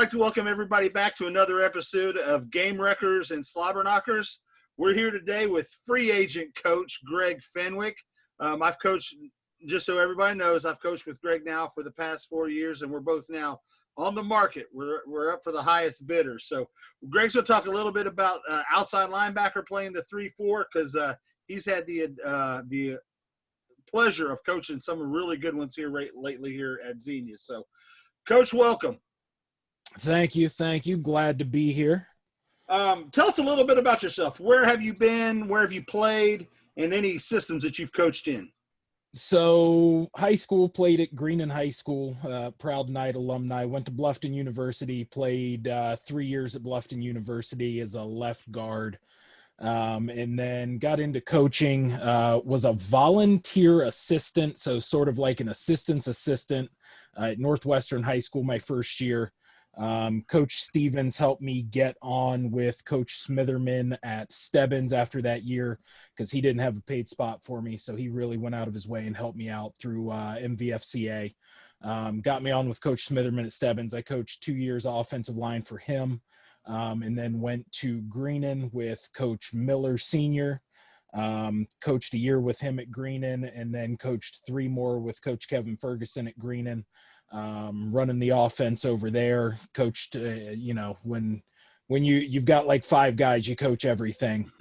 like to welcome everybody back to another episode of Gamewreckers and Slobberknockers. We're here today with free agent coach Greg Fenwick. I've coached, just so everybody knows, I've coached with Greg now for the past 4 years, and we're both now on the market. We're up for the highest bidder. So Greg's going to talk a little bit about outside linebacker playing the 3-4 because he's had the pleasure of coaching some really good ones here lately here at Xenia. So, Coach, welcome. Thank you. Glad to be here. Tell us a little bit about yourself. Where have you been? Where have you played? And any systems that you've coached in? So high school, played at Greenon High School, proud Knight alumni. Went to Bluffton University, played 3 years at Bluffton University as a left guard. And then got into coaching, was a volunteer assistant, so sort of like an assistant's assistant at Northwestern High School my first year. Coach Stevens helped me get on with Coach Smitherman at Stebbins after that year because he didn't have a paid spot for me, so he really went out of his way and helped me out through MVFCA. Got me on with Coach Smitherman at Stebbins. I coached 2 years offensive line for him, and then went to Greenon with Coach Miller Sr., coached a year with him at Greenon, and then coached 3 more with Coach Kevin Ferguson at Greenon. Running the offense over there, coached, when you've got like 5 guys, you coach everything.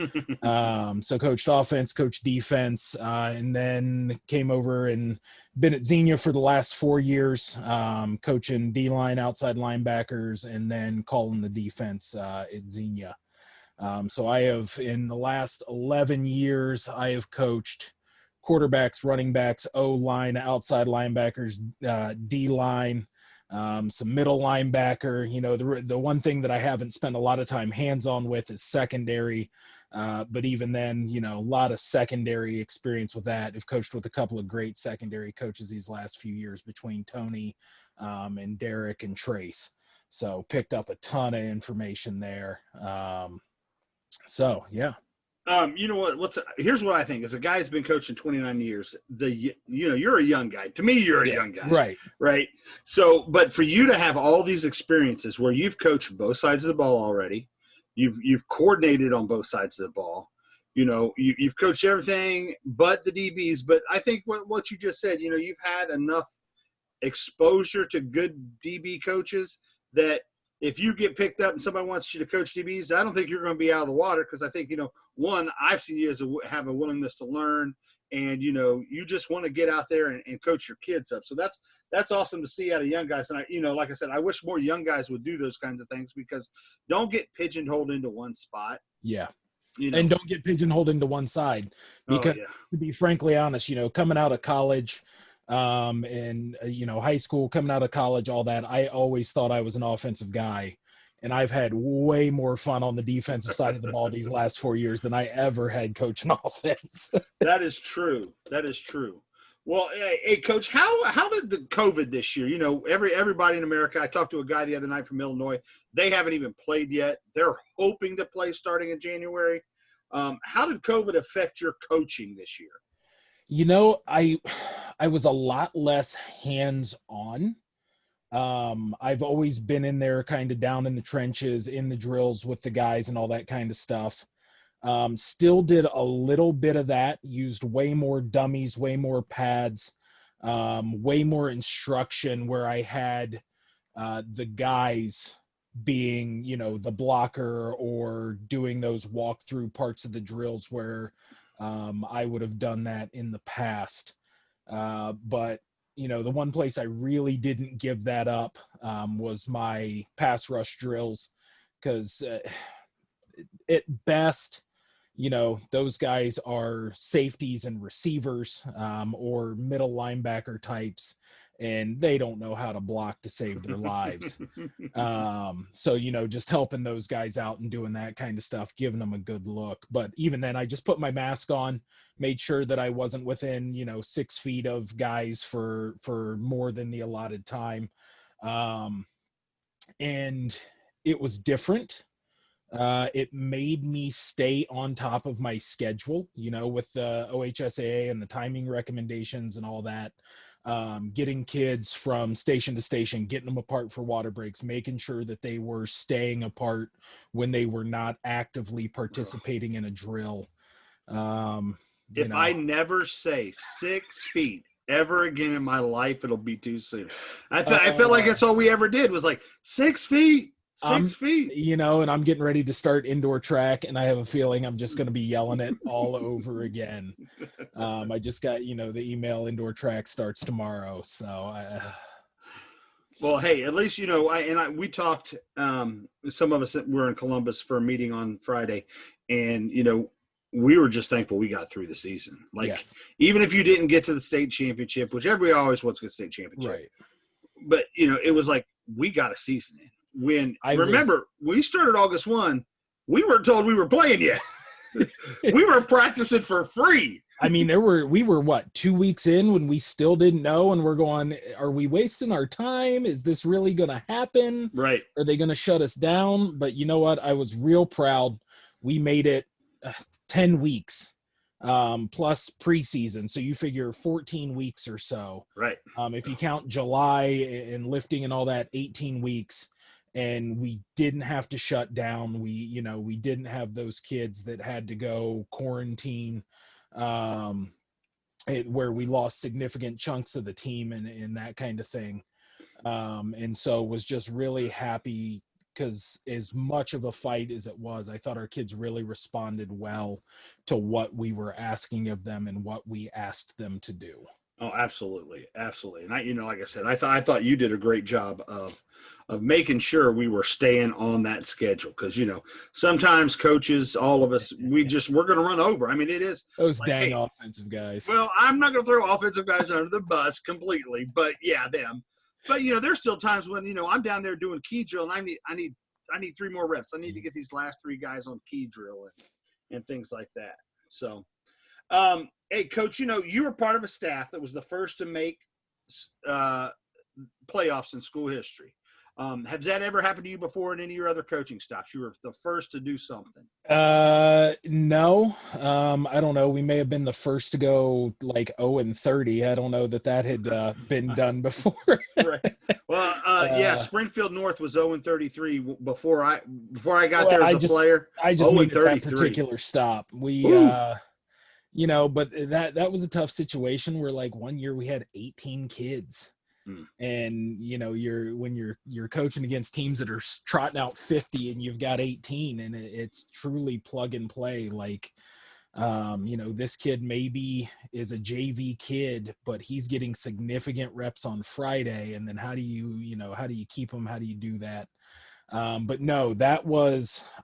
So coached offense, coached defense, and then came over and been at Xenia for the last 4 years, coaching D-line, outside linebackers, and then calling the defense at Xenia. So I have, in the last 11 years, I have coached quarterbacks, running backs, O-line, outside linebackers, D-line, some middle linebacker. The one thing that I haven't spent a lot of time hands-on with is secondary. But even then, a lot of secondary experience with that. I've coached with a couple of great secondary coaches these last few years between Tony and Derek and Trace. So picked up a ton of information there. Yeah. You know what? Here's what I think: as a guy who's been coaching 29 years, you're a young guy. To me, you're a young guy, right? So, but for you to have all these experiences where you've coached both sides of the ball already, you've coordinated on both sides of the ball, you've coached everything but the DBs. But I think what you just said, you've had enough exposure to good DB coaches that if you get picked up and somebody wants you to coach DBs, I don't think you're going to be out of the water because I think, one, I've seen you have a willingness to learn and, you just want to get out there and coach your kids up. So that's awesome to see out of young guys. And like I said, I wish more young guys would do those kinds of things because don't get pigeonholed into one spot. Yeah. And don't get pigeonholed into one side because to be frankly honest, coming out of college, and high school, coming out of college, all that, I always thought I was an offensive guy, and I've had way more fun on the defensive side of the ball these last 4 years than I ever had coaching offense. That is true. Well, hey, Coach, how did the COVID this year? Everybody in America. I talked to a guy the other night from Illinois. They haven't even played yet. They're hoping to play starting in January. How did COVID affect your coaching this year? I was a lot less hands-on. I've always been in there kind of down in the trenches, in the drills with the guys and all that kind of stuff. Still did a little bit of that, used way more dummies, way more pads, way more instruction where I had the guys being, the blocker or doing those walkthrough parts of the drills where I would have done that in the past. But, the one place I really didn't give that up was my pass rush drills because at best, those guys are safeties and receivers or middle linebacker types, and they don't know how to block to save their lives. So, just helping those guys out and doing that kind of stuff, giving them a good look. But even then, I just put my mask on, made sure that I wasn't within, 6 feet of guys for more than the allotted time. And it was different. It made me stay on top of my schedule, with the OHSAA and the timing recommendations and all that. getting kids from station to station, getting them apart for water breaks, making sure that they were staying apart when they were not actively participating in a drill. If I never say 6 feet ever again in my life, it'll be too soon. I felt like that's all we ever did was like 6 feet. 6 feet. You know, and I'm getting ready to start indoor track, and I have a feeling I'm just going to be yelling it all over again. I just got, you know, the email indoor track starts tomorrow. So, well, hey, at least, you know, we talked, some of us that were in Columbus for a meeting on Friday, and, you know, we were just thankful we got through the season. Like, yes. Even if you didn't get to the state championship, which everybody always wants to get state championship. Right. But, you know, it was like, we got a season in. When we started August 1, we weren't told we were playing yet. We were practicing for free. I mean, we were what, 2 weeks in when we still didn't know, and we're going, are we wasting our time? Is this really going to happen? Right. Are they going to shut us down? But you know what? I was real proud. We made it 10 weeks plus preseason. So you figure 14 weeks or so. Right. If you count July and lifting and all that, 18 weeks. And we didn't have to shut down. We didn't have those kids that had to go quarantine, where we lost significant chunks of the team and that kind of thing. And so was just really happy because as much of a fight as it was, I thought our kids really responded well to what we were asking of them and what we asked them to do. Oh, absolutely. Absolutely. And you know, like I said, I thought you did a great job of making sure we were staying on that schedule. Cause you know, sometimes coaches, all of us, we're going to run over. I mean, it is those like, dang offensive guys. Well, I'm not going to throw offensive guys under the bus completely, but yeah, them. But you know, there's still times when, you know, I'm down there doing key drill and I need 3 more reps. I need to get these last 3 guys on key drill and things like that. So, hey, Coach, you know, you were part of a staff that was the first to make playoffs in school history. Has that ever happened to you before in any of your other coaching stops? You were the first to do something. No. I don't know. We may have been the first to go like 0-30. I don't know that had been done before. Right. Well, yeah, Springfield North was 0-33 before I got there as a player. I just needed that particular stop. We, you know, but that was a tough situation where like one year we had 18 kids. And you know, when you're coaching against teams that are trotting out 50 and you've got 18, and it's truly plug and play. Like, you know, this kid maybe is a JV kid, but he's getting significant reps on Friday. And then how do you keep him? How do you do that? But no,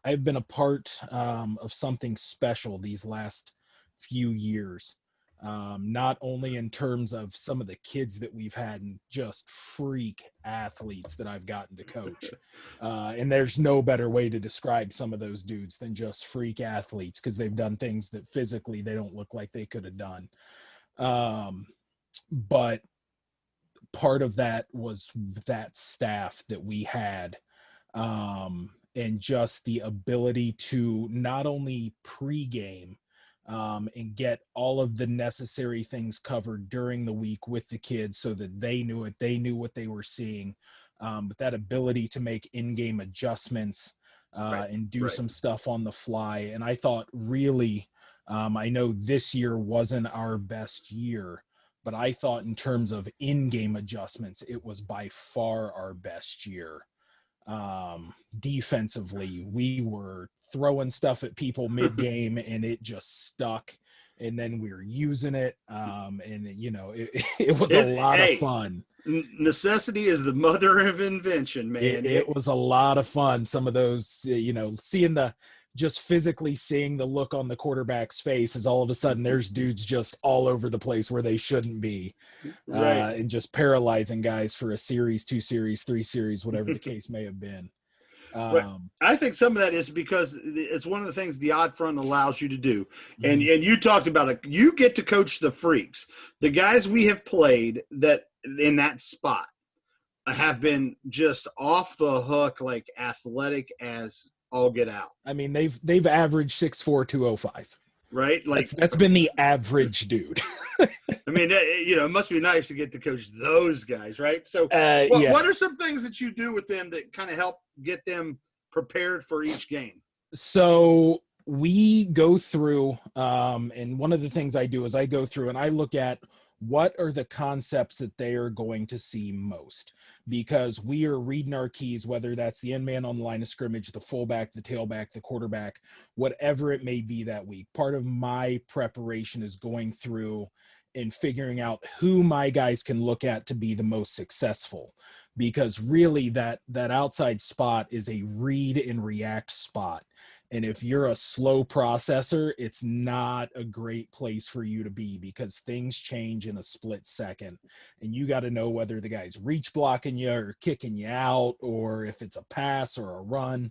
I've been a part of something special these last few years. Not only in terms of some of the kids that we've had and just freak athletes that I've gotten to coach. And there's no better way to describe some of those dudes than just freak athletes, because they've done things that physically they don't look like they could have done. But part of that was that staff that we had, and just the ability to not only pregame, and get all of the necessary things covered during the week with the kids so that they knew what they were seeing. But that ability to make in-game adjustments and do some stuff on the fly. And I thought really, I know this year wasn't our best year, but I thought in terms of in-game adjustments, it was by far our best year. Defensively, we were throwing stuff at people mid-game and it just stuck, and then we were using it, and you know, it was a lot of fun. Necessity is the mother of invention, man. It was a lot of fun. Some of those, you know, just physically seeing the look on the quarterback's face as all of a sudden there's dudes just all over the place where they shouldn't be, and just paralyzing guys for a series, 2 series, 3 series, whatever the case may have been. I think some of that is because it's one of the things the odd front allows you to do. And you talked about it. You get to coach the freaks. The guys we have played that in that spot have been just off the hook, like athletic as all get out. I mean, they've averaged 6'4", 205. right? Like that's been the average dude. I mean, it must be nice to get to coach those guys, right? So what are some things that you do with them that kind of help get them prepared for each game? So we go through, and one of the things I do is I go through and I look at what are the concepts that they are going to see most, because we are reading our keys, whether that's the end man on the line of scrimmage, the fullback, the tailback, the quarterback, whatever it may be that week. Part of my preparation is going through and figuring out who my guys can look at to be the most successful, because really that outside spot is a read and react spot. And if you're a slow processor, it's not a great place for you to be, because things change in a split second. And you got to know whether the guy's reach blocking you or kicking you out, or if it's a pass or a run.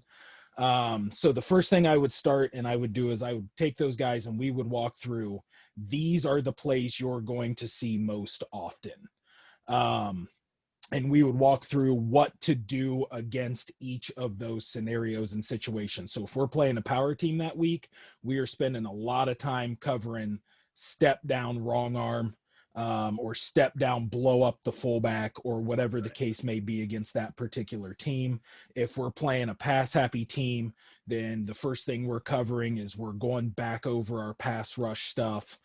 So the first thing I would start and I would do is I would take those guys and we would walk through, these are the plays you're going to see most often. And we would walk through what to do against each of those scenarios and situations. So if we're playing a power team that week, we are spending a lot of time covering step down, wrong arm, or step down, blow up the fullback, or whatever the case may be against that particular team. If we're playing a pass happy team, then the first thing we're covering is we're going back over our pass rush stuff,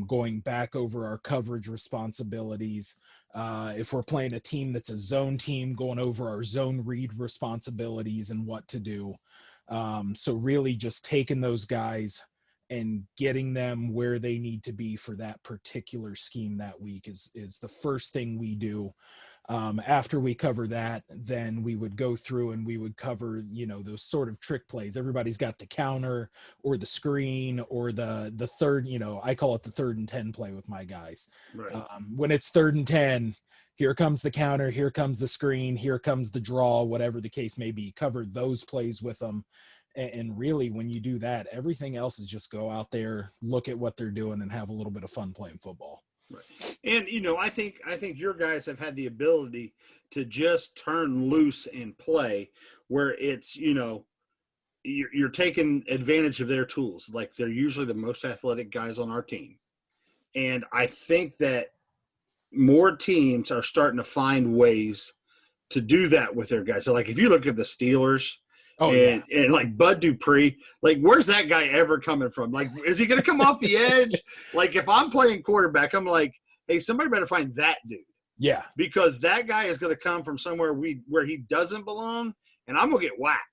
going back over our coverage responsibilities. If we're playing a team that's a zone team, going over our zone read responsibilities and what to do. So really just taking those guys and getting them where they need to be for that particular scheme that week is the first thing we do. After we cover that, then we would go through and we would cover, those sort of trick plays. Everybody's got the counter or the screen or the third, I call it the 3rd and 10 play with my guys. Right. When it's 3rd and 10, here comes the counter, here comes the screen, here comes the draw, whatever the case may be. Cover those plays with them. And really, when you do that, everything else is just go out there, look at what they're doing, and have a little bit of fun playing football. Right. And, I think your guys have had the ability to just turn loose and play where it's, you're taking advantage of their tools. Like, they're usually the most athletic guys on our team. And I think that more teams are starting to find ways to do that with their guys. So, like, if you look at the Steelers, and like Bud Dupree, like, where's that guy ever coming from? Like, is he going to come off the edge? Like, if I'm playing quarterback, I'm like, hey, somebody better find that dude. Yeah. Because that guy is going to come from somewhere where he doesn't belong, and I'm going to get whacked.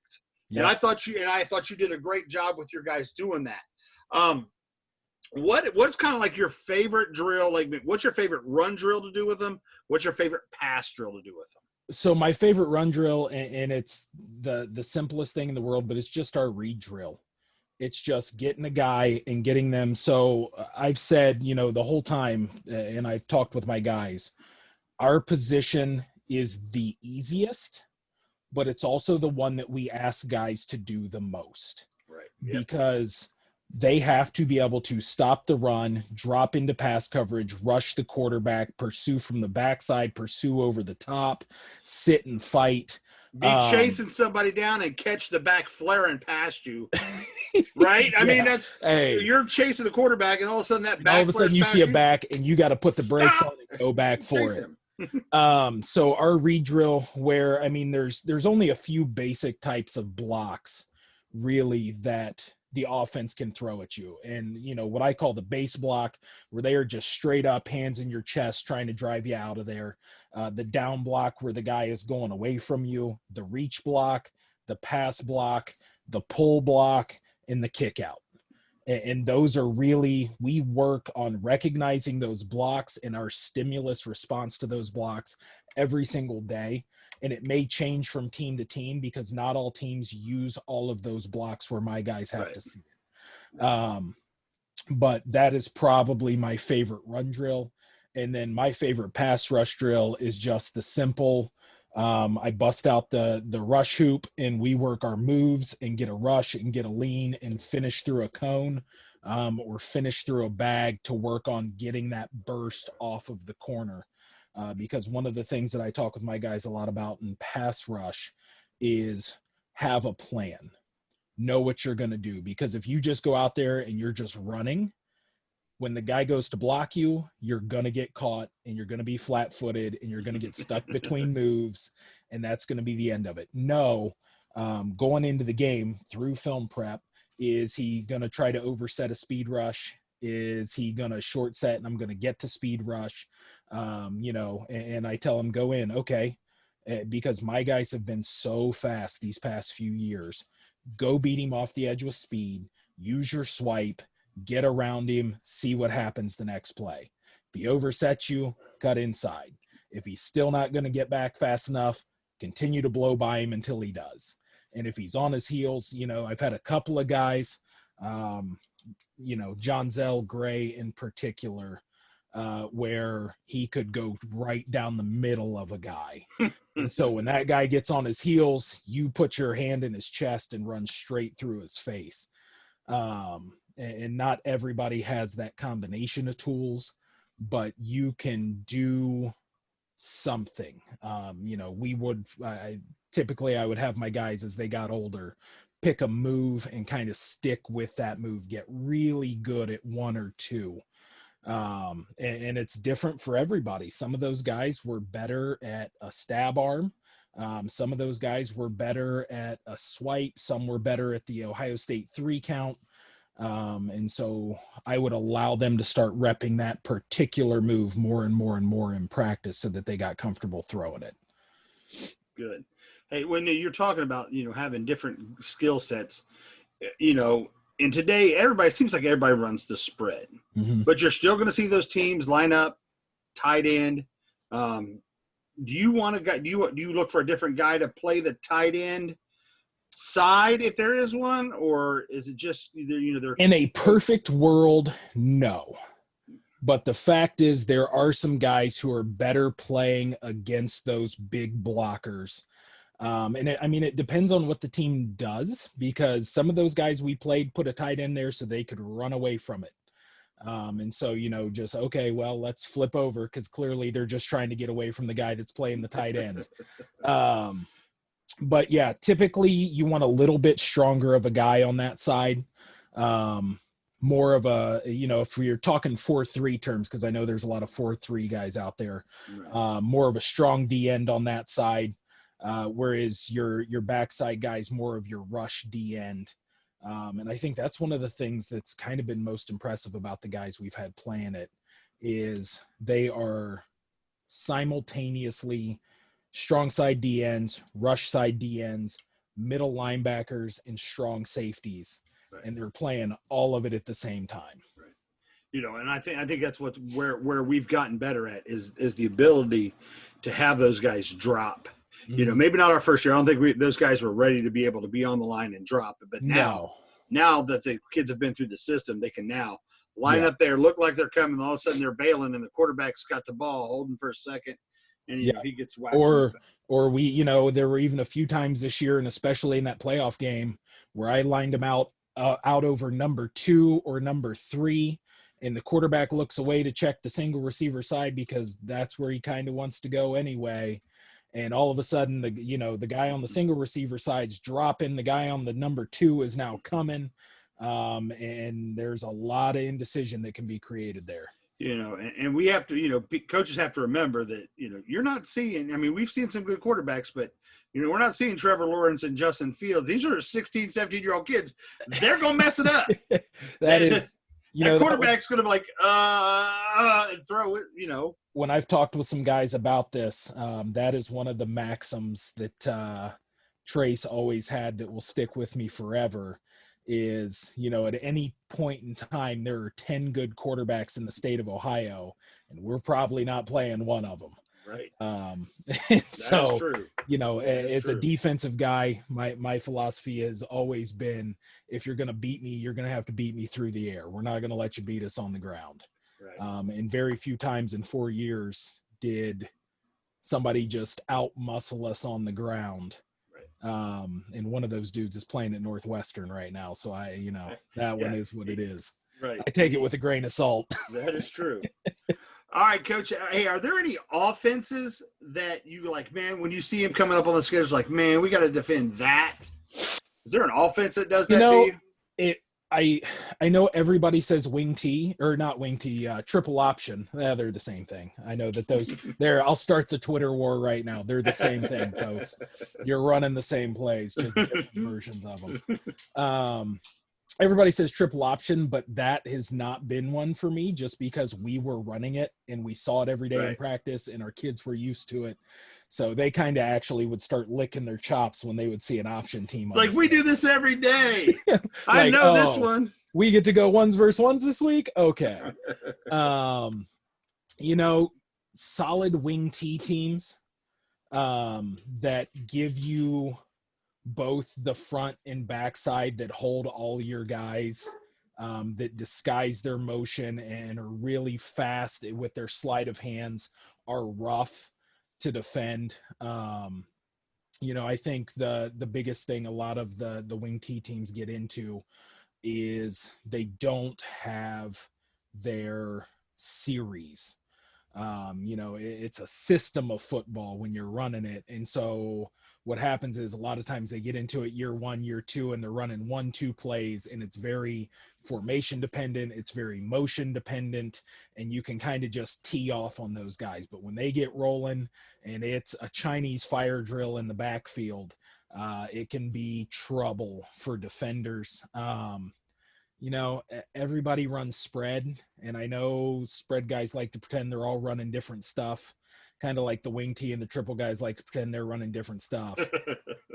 Yeah. And I thought you did a great job with your guys doing that. What's kind of like your favorite drill? Like, what's your favorite run drill to do with them? What's your favorite pass drill to do with them? So my favorite run drill, and it's the simplest thing in the world, but it's just our read drill. It's just getting a guy and getting them. So I've said, the whole time, and I've talked with my guys, our position is the easiest, but it's also the one that we ask guys to do the most. Right. Yep. Because they have to be able to stop the run, drop into pass coverage, rush the quarterback, pursue from the backside, pursue over the top, sit and fight. Be chasing somebody down and catch the back flaring past you, right? I mean, you're chasing the quarterback, and all of a sudden all of a sudden you see a back, and you got to put the brakes on and go back for it. So our read drill, where there's only a few basic types of blocks, really, that the offense can throw at you. And, what I call the base block, where they are just straight up hands in your chest trying to drive you out of there. The down block, where the guy is going away from you. The reach block, the pass block, the pull block, and the kick out. And those are really, we work on recognizing those blocks and our stimulus response to those blocks every single day. And it may change from team to team, because not all teams use all of those blocks where my guys have to see it. But that is probably my favorite run drill. And then my favorite pass rush drill is just the simple, I bust out the rush hoop and we work our moves and get a rush and get a lean and finish through a cone, or finish through a bag to work on getting that burst off of the corner. Because one of the things that I talk with my guys a lot about in pass rush is have a plan. know what you're going to do. Because if you just go out there and you're just running, when the guy goes to block you, you're going to get caught and you're going to be flat-footed and you're going to get stuck between moves, and that's going to be the end of it. No, going into the game through film prep, is he going to try to overset a speed rush? Is he going to short set and I'm going to get to speed rush? And I tell him, go in. Okay. Because my guys have been so fast these past few years. Go beat him off the edge with speed, use your swipe, get around him, see what happens the next play. If he oversets you, cut inside. If he's still not going to get back fast enough, continue to blow by him until he does. And if he's on his heels, I've had a couple of guys, John Zell Gray in particular, where he could go right down the middle of a guy. And so when that guy gets on his heels, you put your hand in his chest and run straight through his face. And not everybody has that combination of tools, but you can do something. Typically I would have my guys, as they got older, pick a move and kind of stick with that move, get really good at one or two. And it's different for everybody. Some of those guys were better at a stab arm. Some of those guys were better at a swipe. Some were better at the Ohio State 3 count. And so I would allow them to start repping that particular move more and more and more in practice so that they got comfortable throwing it. Good. Hey, when you're talking about, having different skill sets, and today seems like everybody runs the spread, but you're still going to see those teams line up tight end. Do you look for a different guy to play the tight end side if there is one, or is it just they're in a perfect world? No, but the fact is there are some guys who are better playing against those big blockers. It depends on what the team does, because some of those guys we played put a tight end there so they could run away from it. And so, just, okay, well, let's flip over, because clearly they're just trying to get away from the guy that's playing the tight end. But yeah, typically you want a little bit stronger of a guy on that side. More of a, if you're talking 4-3 terms, because I know there's a lot of 4-3 guys out there, more of a strong D end on that side. Whereas your backside guys, more of your rush D end. And I think that's one of the things that's kind of been most impressive about the guys we've had playing it, is they are simultaneously strong side D ends, rush side D ends, middle linebackers, and strong safeties. Right. And they're playing all of it at the same time. Right. And I think that's where we've gotten better at is the ability to have those guys drop. Maybe not our first year. I don't think those guys were ready to be able to be on the line and drop it. But now that the kids have been through the system, they can now line up there, look like they're coming. All of a sudden they're bailing, and the quarterback's got the ball holding for a second, and he gets whacked. Or we, there were even a few times this year, and especially in that playoff game, where I lined them out over number 2 or number 3, and the quarterback looks away to check the single receiver side because that's where he kind of wants to go anyway. And all of a sudden, the guy on the single receiver side's dropping. The guy on the number 2 is now coming. And there's a lot of indecision that can be created there. And we have to, coaches have to remember that, you're not seeing, we've seen some good quarterbacks, but, we're not seeing Trevor Lawrence and Justin Fields. These are 16, 17-year-old kids. They're going to mess it up. That quarterback's going to be like, and throw it, When I've talked with some guys about this, that is one of the maxims that Trace always had that will stick with me forever is, at any point in time, there are 10 good quarterbacks in the state of Ohio, and we're probably not playing one of them. Right. So, true. It's true. A defensive guy. My philosophy has always been, if you're going to beat me, you're going to have to beat me through the air. We're not going to let you beat us on the ground. Right. And very few times in 4 years did somebody just out muscle us on the ground. Right. And one of those dudes is playing at Northwestern right now. So that one is what it is. Right. I take it with a grain of salt. That is true. All right, Coach. Hey, are there any offenses that you like, man, when you see him coming up on the schedule, like, man, we got to defend that? Is Is there an offense that does that to you? I know everybody says wing T, or not wing T, triple option. They're the same thing. I know that those there. I'll start the Twitter war right now. They're the same thing, folks. You're running the same plays, just different versions of them. Everybody says triple option, but that has not been one for me just because we were running it and we saw it every day in practice and our kids were used to it. So they kind of actually would start licking their chops when they would see an option team. Like, we do this every day. I know this one. We get to go ones versus ones this week? Okay. Solid wing T teams that give you both the front and backside that hold all your guys, that disguise their motion and are really fast with their sleight of hands, are rough to defend. I think the biggest thing a lot of the wing T teams get into is they don't have their series. It's a system of football when you're running it. And so what happens is a lot of times they get into it year 1, year 2, and they're running 1-2 plays, and it's very formation dependent. It's very motion dependent, and you can kind of just tee off on those guys. But when they get rolling and it's a Chinese fire drill in the backfield, it can be trouble for defenders. Everybody runs spread, and I know spread guys like to pretend they're all running different stuff, kind of like the wing T and the triple guys like to pretend they're running different stuff.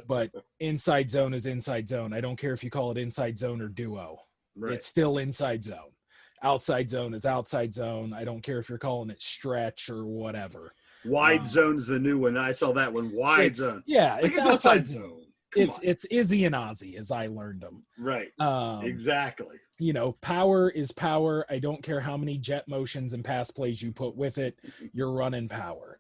But inside zone is inside zone. I don't care if you call it inside zone or duo. Right. It's still inside zone. Outside zone is outside zone. I don't care if you're calling it stretch or whatever. Wide zone's the new one. I saw that one. Wide zone. Yeah, it's outside zone. It's Izzy and Ozzy as I learned them. Right. Exactly. Power is power. I don't care how many jet motions and pass plays you put with it. You're running power.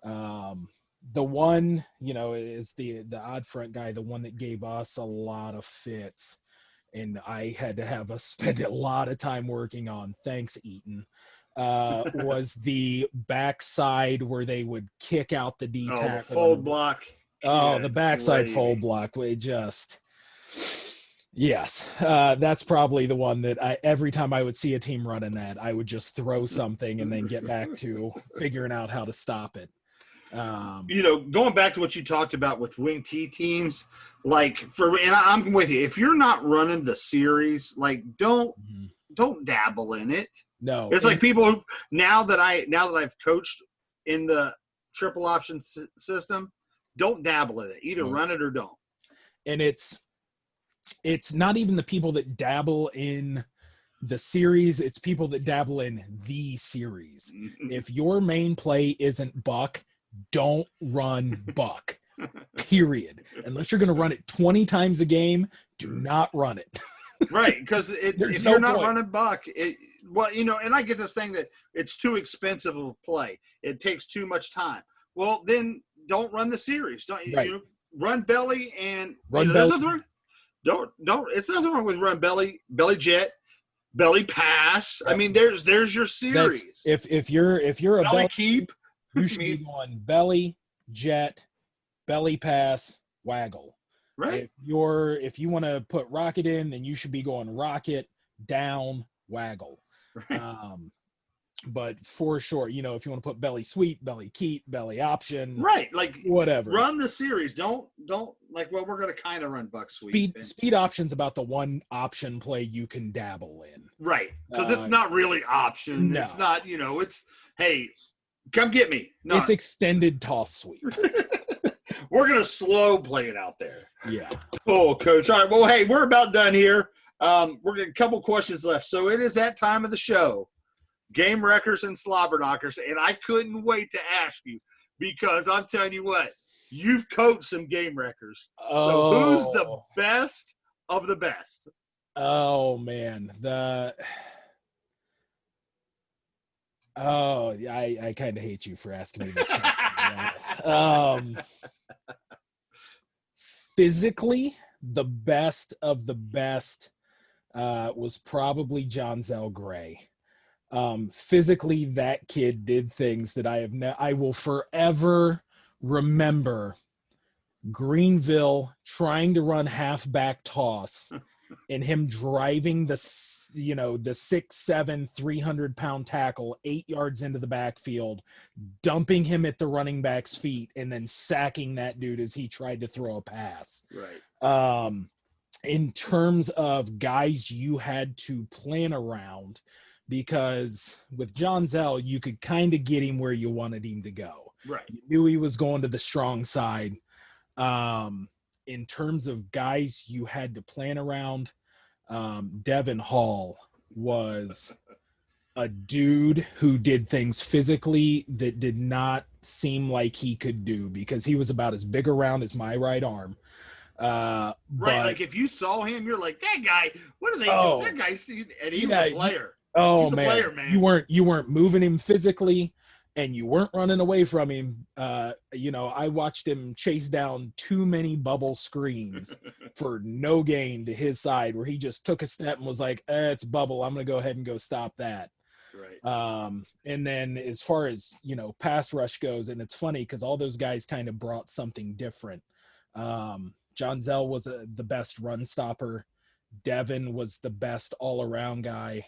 The one, is the odd front guy, the one that gave us a lot of fits, and I had to have us spend a lot of time working on. Thanks, Eaton. Was the backside where they would kick out the D tackle. The fold block. The backside fold block. Yes, that's probably the one that every time I would see a team running that, I would just throw something and then get back to figuring out how to stop it. Going back to what you talked about with wing T teams, and I'm with you. If you're not running the series, don't dabble in it. No, it's like people who now that I've coached in the triple option system, don't dabble in it. Either run it or don't. And it's not even the people that dabble in the series. It's people that dabble in the series. If your main play isn't buck, don't run buck, period. Unless you're going to run it 20 times a game, do not run it. Right. Because if you're not running buck, and I get this thing that it's too expensive of a play. It takes too much time. Well, then don't run the series. Don't run belly and run belly. It's nothing wrong with run belly jet, belly pass. I mean, there's your series. If you're a belly keep, you should be going belly, jet, belly pass, waggle. Right. If you want to put rocket in, then you should be going rocket, down, waggle. Right. But for sure, if you want to put belly sweep, belly keep, belly option, right? Whatever. Run the series. Don't we're going to kind of run buck sweep. Speed option's about the one option play you can dabble in, right? Because it's not really option. No. It's not. It's hey, come get me. No. It's extended toss sweep. We're going to slow play it out there. Yeah. Oh, coach. All right. Well, hey, we're about done here. We're getting a couple questions left, so it is that time of the show. Gamewreckers and Slobberknockers, and I couldn't wait to ask you because I'm telling you what, you've coached some game wreckers. So who's the best of the best? Oh man, I kind of hate you for asking me this question, to be honest. Physically, the best of the best was probably John Zell Gray. Physically, that kid did things that I will forever remember Greenville trying to run halfback toss and him driving the 6'7", 300-pound tackle 8 yards into the backfield, dumping him at the running back's feet, and then sacking that dude as he tried to throw a pass. Right. In terms of guys you had to plan around, because with John Zell, you could kind of get him where you wanted him to go. Right. You knew he was going to the strong side. In terms of guys you had to plan around, Devin Hall was a dude who did things physically that did not seem like he could do, because he was about as big around as my right arm. Right, like if you saw him, you're like, that guy, what are they doing? That guy's, and he was a player. He's a player, man. You weren't moving him physically, and you weren't running away from him. I watched him chase down too many bubble screens for no gain to his side, where he just took a step and was like, it's bubble. I'm going to go ahead and go stop that. Right. And then as far as, pass rush goes, and it's funny because all those guys kind of brought something different. John Zell was the best run stopper. Devin was the best all-around guy.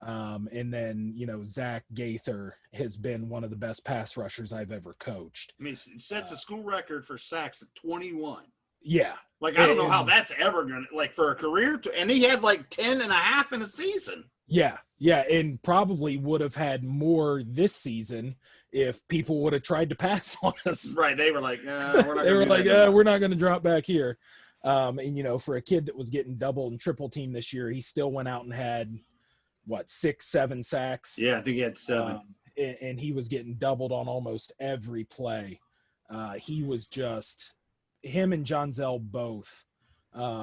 And then, Zach Gaither has been one of the best pass rushers I've ever coached. I mean, it sets a school record for sacks at 21. Yeah. Like, I don't know how that's ever going to, like, for a career. And he had, like, 10 and a half in a season. Yeah. Yeah. And probably would have had more this season if people would have tried to pass on us. Right. They were like, we're not going to drop back here. And, for a kid that was getting double and triple team this year, he still went out and had, 6-7 sacks. Yeah, I think he had 7. And he was getting doubled on almost every play. He was just – him and John Zell both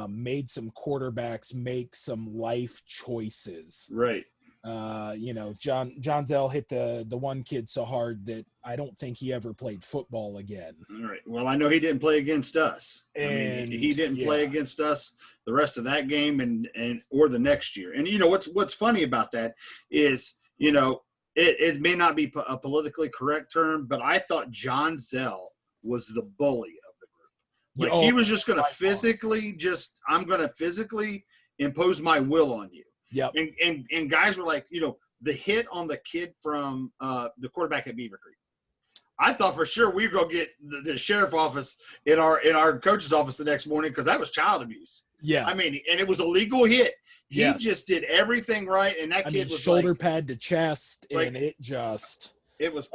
made some quarterbacks make some life choices. Right. John Zell hit the one kid so hard that I don't think he ever played football again. All right. Well, I know he didn't play against us. He didn't play against us the rest of that game and or the next year. And what's funny about that is, it may not be a politically correct term, but I thought John Zell was the bully of the group. Like, he was just going to I'm going to physically impose my will on you. Yep. And guys were like, the hit on the kid from the quarterback at Beaver Creek. I thought for sure we were going to get the sheriff office in our coach's office the next morning, because that was child abuse. Yes. I mean, and it was a legal hit. He just did everything right, and that kid was shoulder pad to chest, and it was.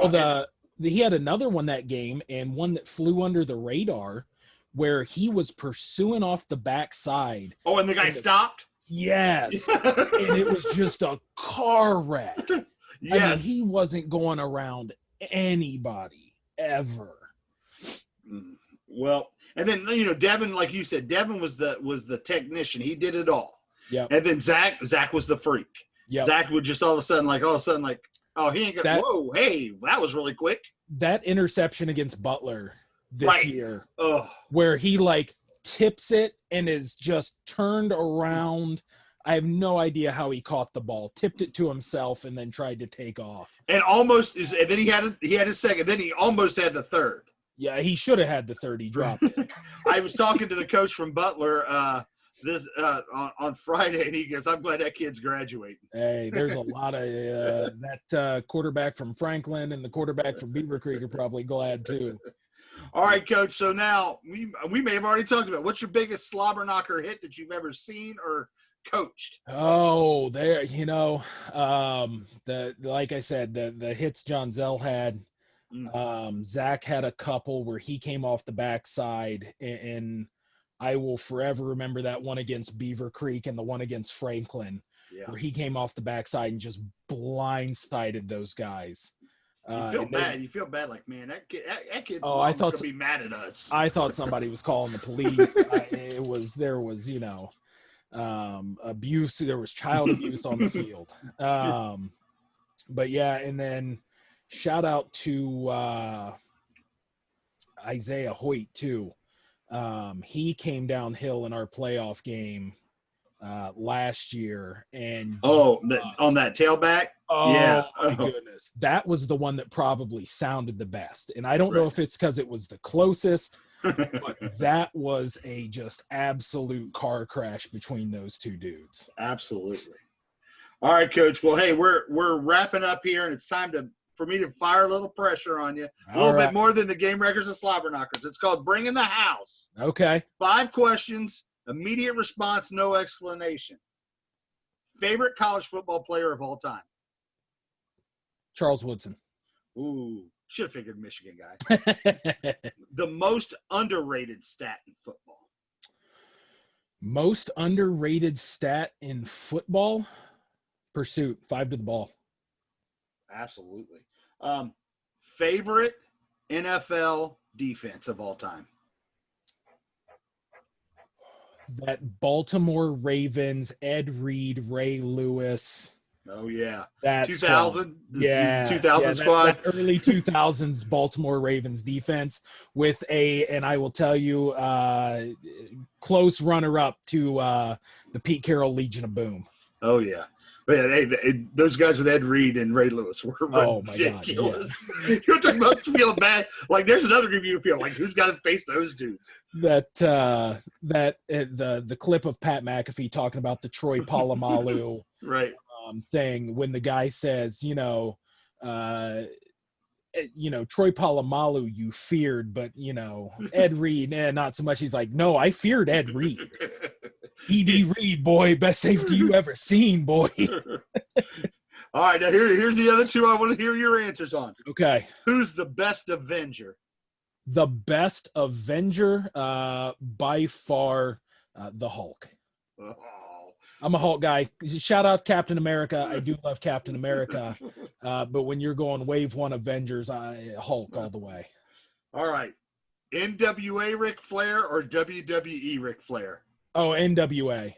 He had another one that game, and one that flew under the radar, where he was pursuing off the backside. Oh, and the guy stopped? Yes. And it was just a car wreck. Yes. He wasn't going around anybody ever. Well, and then, Devin, like you said, Devin was the technician. He did it all. Yeah. And then Zach was the freak. Yep. Zach would just all of a sudden, oh, he ain't got, whoa, hey, that was really quick. That interception against Butler this year, oh, where he tips it and is just turned around. I have no idea how he caught the ball, tipped it to himself, and then tried to take off. And then he had his second. Then he almost had the third. Yeah, he should have had the third. He dropped it. I was talking to the coach from Butler on Friday, and he goes, "I'm glad that kid's graduating." Hey, there's a lot of that quarterback from Franklin and the quarterback from Beaver Creek are probably glad too. All right, Coach. So now we may have already talked about, what's your biggest slobber knocker hit that you've ever seen or coached? Oh, there, like I said, the hits John Zell had. Zach had a couple where he came off the backside, and I will forever remember that one against Beaver Creek and the one against Franklin, where he came off the backside and just blindsided those guys. You feel bad. You feel bad, like, man, that kid's mom's going to be mad at us. I thought somebody was calling the police. There was abuse. There was child abuse on the field. But yeah, and then shout out to Isaiah Hoyt too. He came downhill in our playoff game last year, and on that tailback. Oh yeah. My goodness, that was the one that probably sounded the best. And I don't know if it's because it was the closest But that was a just absolute car crash between those two dudes. Absolutely. All right, Coach. Well, hey, we're wrapping up here, and it's time for me to fire a little pressure on you. A little bit more than the Gamewreckers and Slobberknockers. It's called Bring in the House. Okay. 5 questions, immediate response, no explanation. Favorite college football player of all time? Charles Woodson. Ooh, should have figured Michigan guy. The most underrated stat in football. Most underrated stat in football? Pursuit, 5 to the ball. Absolutely. Favorite NFL defense of all time? That Baltimore Ravens, Ed Reed, Ray Lewis. Oh, yeah. That 2000? Yeah. 2000 squad? That early 2000s Baltimore Ravens defense with and I will tell you, close runner-up to the Pete Carroll Legion of Boom. Oh, yeah. Man, those guys with Ed Reed and Ray Lewis were ridiculous. God, yeah. You're talking about feeling bad. Like, there's another group you feel like, who's got to face those dudes? The clip of Pat McAfee talking about the Troy Polamalu right thing when the guy says, Troy Polamalu you feared, but Ed Reed, not so much. He's like, no, I feared Ed Reed. E.D. Reed, boy, best safety you ever seen, boy. All right, now here's the other 2 I want to hear your answers on. Okay. Who's the best Avenger? The best Avenger, by far, the Hulk. Oh. I'm a Hulk guy. Shout out Captain America. I do love Captain America. But when you're going wave 1 Avengers, Hulk all the way. All right. NWA Ric Flair or WWE Ric Flair? Oh, NWA.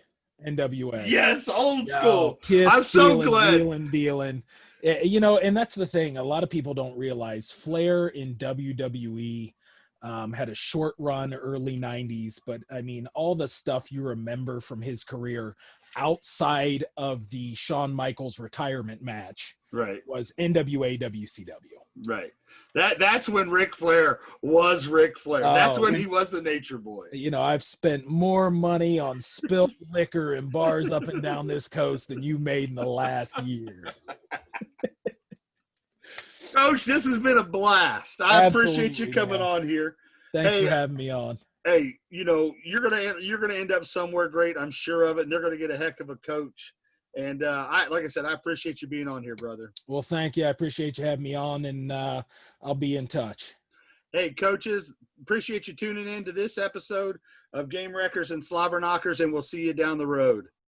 Yes, old school. Kiss, I'm so glad. Dealing. And that's the thing. A lot of people don't realize Flair in WWE had a short run early 90s, but I mean, all the stuff you remember from his career outside of the Shawn Michaels retirement match was NWA WCW. Right. That's when Ric Flair was Ric Flair. That's when he was the Nature Boy. I've spent more money on spilled liquor in bars up and down this coast than you made in the last year. Coach, this has been a blast. I appreciate you coming on here. Thanks for having me on. Hey, you're gonna end up somewhere great. I'm sure of it. And they're gonna get a heck of a coach. And like I said, I appreciate you being on here, brother. Well, thank you. I appreciate you having me on, and I'll be in touch. Hey, coaches, appreciate you tuning in to this episode of Gamewreckers and Slobberknockers, and we'll see you down the road.